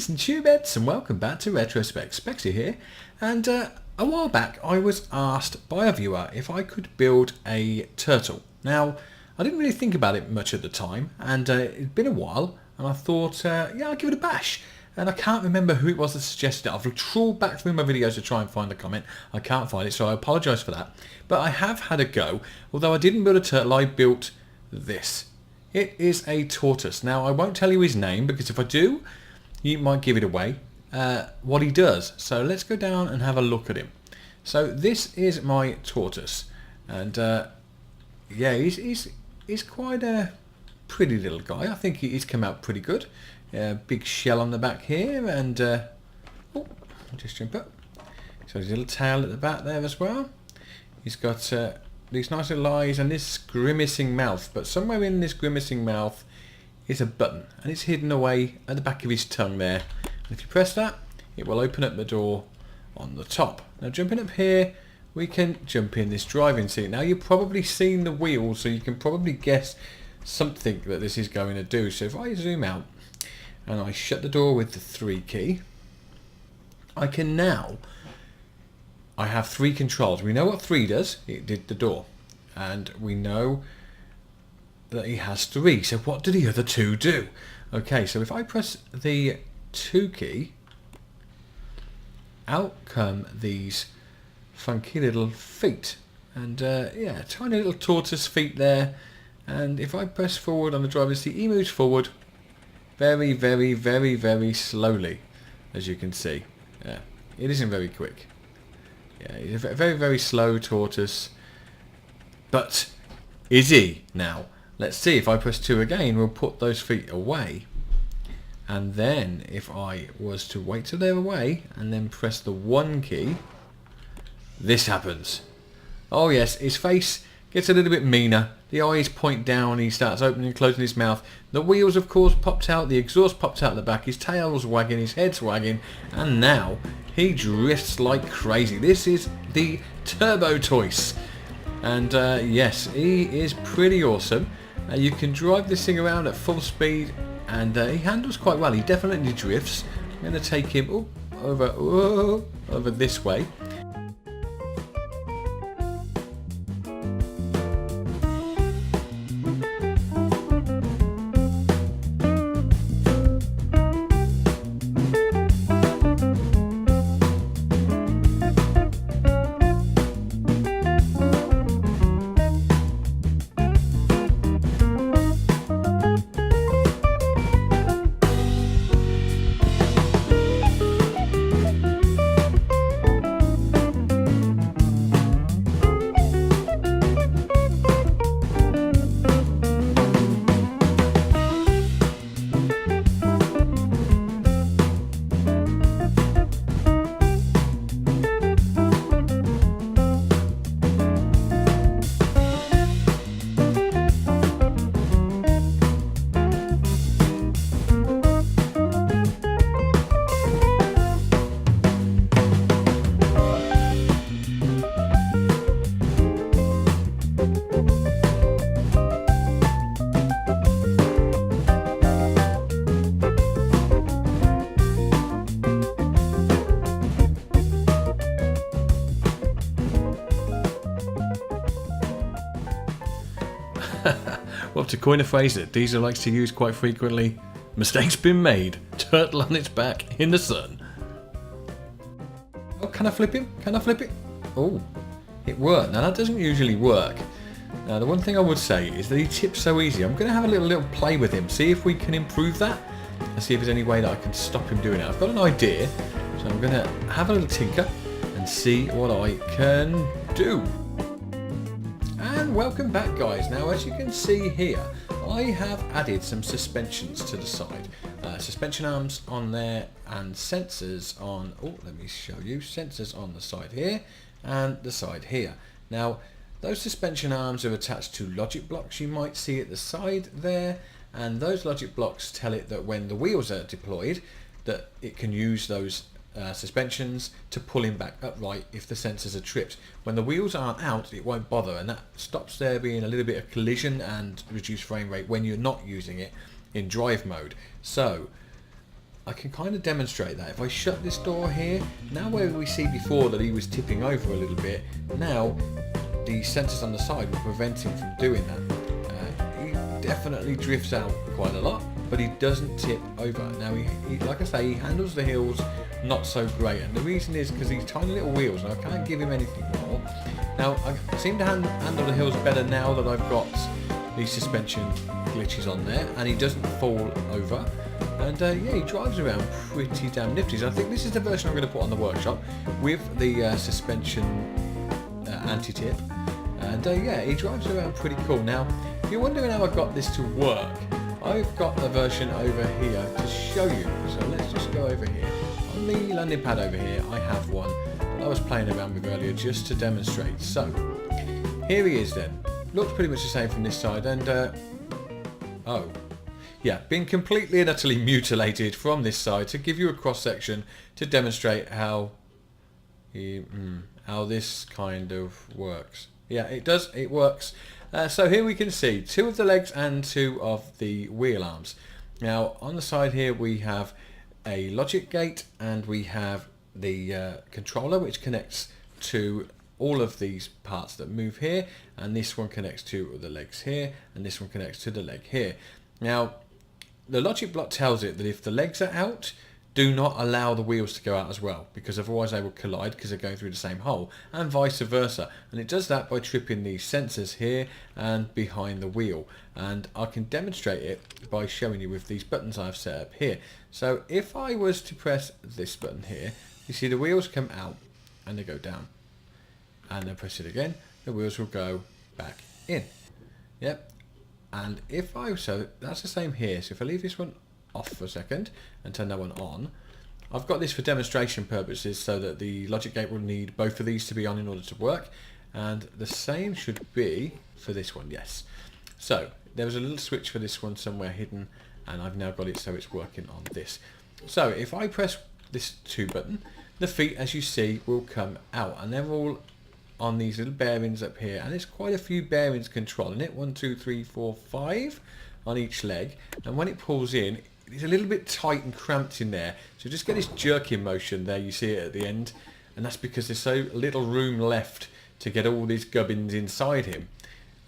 and tubeheads, and welcome back to Retrospect. Spexxy here, and a while back I was asked by a viewer if I could build a turtle. Now, I didn't really think about it much at the time, and it'd been a while, and I thought, yeah, I'll give it a bash. And I can't remember who it was that suggested it. I've trawled back through my videos to try and find the comment. I can't find it, so I apologise for that. But I have had a go. Although I didn't build a turtle, I built this. It is a tortoise. Now, I won't tell you his name, because if I do, you might give it away, what he does. So let's go down and have a look at him. So this is my tortoise. And yeah, he's quite a pretty little guy. I think he's come out pretty good. Big shell on the back here, and oh, just jump up. So his little tail at the back there as well. He's got these nice little eyes and this grimacing mouth, but somewhere in this grimacing mouth is a button, and it's hidden away at the back of his tongue there. And if you press that, it will open up the door on the top. Now, jumping up here, we can jump in this driving seat. Now, you've probably seen the wheels, so you can probably guess something that this is going to do. So if I zoom out and I shut the door with the 3 key, I can now, I have 3 controls. We know what 3 does. It did the door. And we know that he has 3. So what do the other 2 do? Okay, so if I press the 2 key, out come these funky little feet. And yeah, tiny little tortoise feet there. And if I press forward on the driver's seat, he moves forward very, very, very, very slowly, as you can see. Yeah, it isn't very quick. Yeah, he's a very, very slow tortoise. But is he? Now, let's see. If I press 2 again, we'll put those feet away. And then, if I was to wait till they're away, and then press the 1 key, this happens. Oh yes, his face gets a little bit meaner. The eyes point down, he starts opening and closing his mouth. The wheels, of course, popped out, the exhaust popped out the back, his tail's wagging, his head's wagging, and now he drifts like crazy. This is the Turbo-Toise. And yes, he is pretty awesome. You can drive this thing around at full speed, and he handles quite well. He definitely drifts. I'm going to take him over this way. Well, to coin a phrase that Diesel likes to use quite frequently, mistakes been made, turtle on its back in the sun. Oh, can I flip him? Can I flip it? Oh, it worked. Now that doesn't usually work. Now the one thing I would say is that he tips so easy. I'm going to have a little play with him, see if we can improve that, and see if there's any way that I can stop him doing it. I've got an idea, so I'm going to have a little tinker and see what I can do. And welcome back, guys. Now, as you can see here, I have added some suspensions to the side. Suspension arms on there and sensors on, oh, let me show you, sensors on the side here and the side here. Now, those suspension arms are attached to logic blocks you might see at the side there, and those logic blocks tell it that when the wheels are deployed, that it can use those suspensions to pull him back upright if the sensors are tripped. When the wheels aren't out, it won't bother, and that stops there being a little bit of collision and reduced frame rate when you're not using it in drive mode. So I can kind of demonstrate that. If I shut this door here, now where we see before that he was tipping over a little bit, now the sensors on the side will prevent him from doing that. He definitely drifts out quite a lot, but he doesn't tip over. Now, he like I say, he handles the hills not so great, and the reason is because these tiny little wheels, and I can't give him anything more. Now, I seem to handle the hills better now that I've got these suspension glitches on there, and he doesn't fall over. And yeah, he drives around pretty damn nifty. So I think this is the version I'm going to put on the workshop with the suspension anti-tip. And yeah, he drives around pretty cool. Now, if you're wondering how I got this to work, I've got the version over here to show you. So let's just go over here. On the landing pad over here, I have one that I was playing around with earlier just to demonstrate. So, here he is then. Looks pretty much the same from this side, and oh. Yeah, being completely and utterly mutilated from this side to give you a cross section to demonstrate how this kind of works. Yeah, it does. It works. So here we can see 2 of the legs and 2 of the wheel arms. Now on the side here we have a logic gate, and we have the controller which connects to all of these parts that move here, and this one connects to the legs here, and this one connects to the leg here. Now, the logic block tells it that if the legs are out, do not allow the wheels to go out as well, because otherwise they will collide because they're going through the same hole, and vice versa. And it does that by tripping these sensors here and behind the wheel. And I can demonstrate it by showing you with these buttons I've set up here. So if I was to press this button here, you see the wheels come out and they go down. And then press it again, the wheels will go back in. Yep. And if so that's the same here. So if I leave this one off for a second and turn that one on, I've got this for demonstration purposes so that the logic gate will need both of these to be on in order to work. And the same should be for this one, yes. So there was a little switch for this one somewhere hidden, and I've now got it so it's working on this. So if I press this 2 button, the feet, as you see, will come out, and they're all on these little bearings up here, and there's quite a few bearings controlling it. 1, 2, 3, 4, 5 on each leg, and when it pulls in, it's a little bit tight and cramped in there, so just get this jerking motion there. You see it at the end, and that's because there's so little room left to get all these gubbins inside him,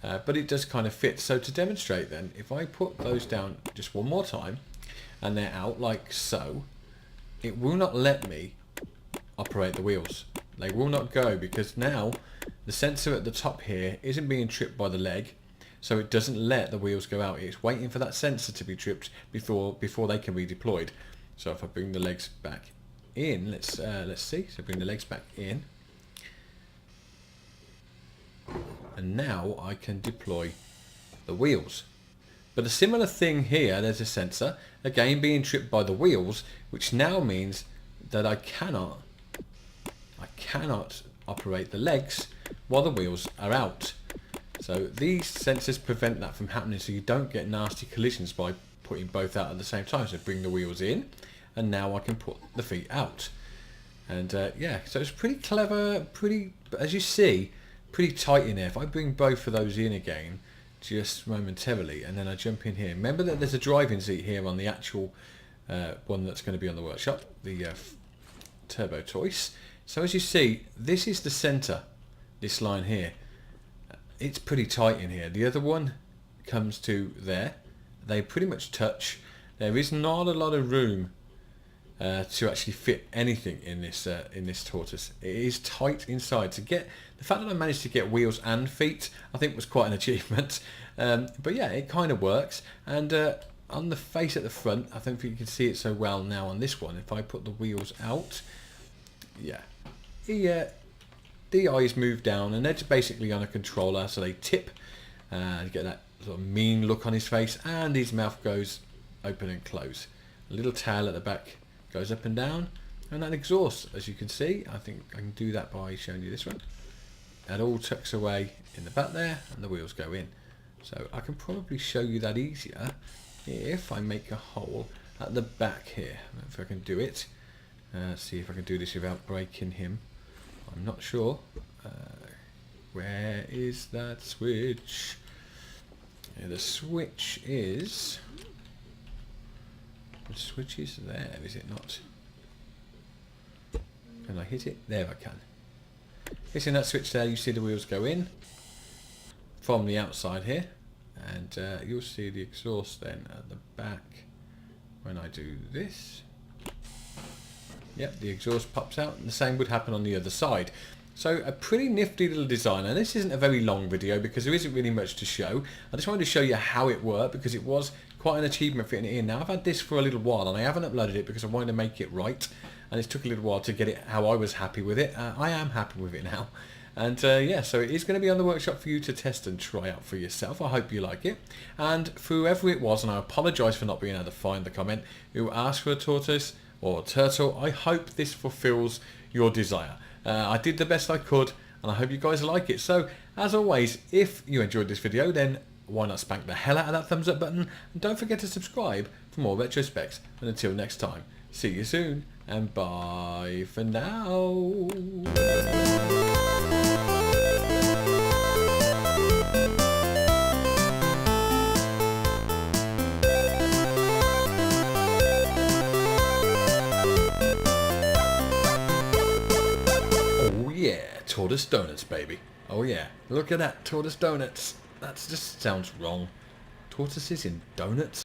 but it does kind of fit. So to demonstrate then, if I put those down just one more time and they're out like so, it will not let me operate the wheels. They will not go, because now the sensor at the top here isn't being tripped by the leg, so it doesn't let the wheels go out. It's waiting for that sensor to be tripped before they can be deployed. So if I bring the legs back in, let's see. So bring the legs back in, and now I can deploy the wheels. But a similar thing here. There's a sensor again being tripped by the wheels, which now means that I cannot operate the legs while the wheels are out. So these sensors prevent that from happening, so you don't get nasty collisions by putting both out at the same time. So bring the wheels in, and now I can put the feet out. And yeah, so it's pretty clever, as you see, pretty tight in there. If I bring both of those in again, just momentarily, and then I jump in here. Remember that there's a driving seat here on the actual one that's going to be on the workshop, the Turbo-Toise. So as you see, this is the center, this line here. It's pretty tight in here. The other one comes to there. They pretty much touch. There is not a lot of room to actually fit anything in this Tortoise. It is tight inside. To get the fact that I managed to get wheels and feet, I think was quite an achievement. But yeah, it kind of works. And on the face at the front, I don't think you can see it so well now on this one. If I put the wheels out, yeah, the eyes move down, and they're basically on a controller, so they tip. You get that sort of mean look on his face, and his mouth goes open and close. A little tail at the back goes up and down, and that exhaust, as you can see. I think I can do that by showing you this one. That all tucks away in the back there, and the wheels go in. So I can probably show you that easier if I make a hole at the back here. If I can do it. See if I can do this without breaking him. I'm not sure. Where is that switch? Yeah, the switch is The switch is there, is it not? Can I hit it? There I can. Hitting that switch there, you see the wheels go in from the outside here, and you'll see the exhaust then at the back when I do this. Yep, the exhaust pops out, and the same would happen on the other side. So a pretty nifty little design, and this isn't a very long video because there isn't really much to show. I just wanted to show you how it worked because it was quite an achievement fitting it in. Now I've had this for a little while and I haven't uploaded it because I wanted to make it right, and it took a little while to get it how I was happy with it. I am happy with it now, and yeah, so it is going to be on the workshop for you to test and try out for yourself. I hope you like it, and for whoever it was, and I apologise for not being able to find the comment, who asked for a tortoise or a turtle, I hope this fulfills your desire. I did the best I could, and I hope you guys like it. So, as always, if you enjoyed this video, then why not spank the hell out of that thumbs up button, and don't forget to subscribe for more retro specs. And until next time, see you soon, and bye for now. Tortoise donuts, baby. Oh yeah, look at that, tortoise donuts. That just sounds wrong. Tortoises in donuts?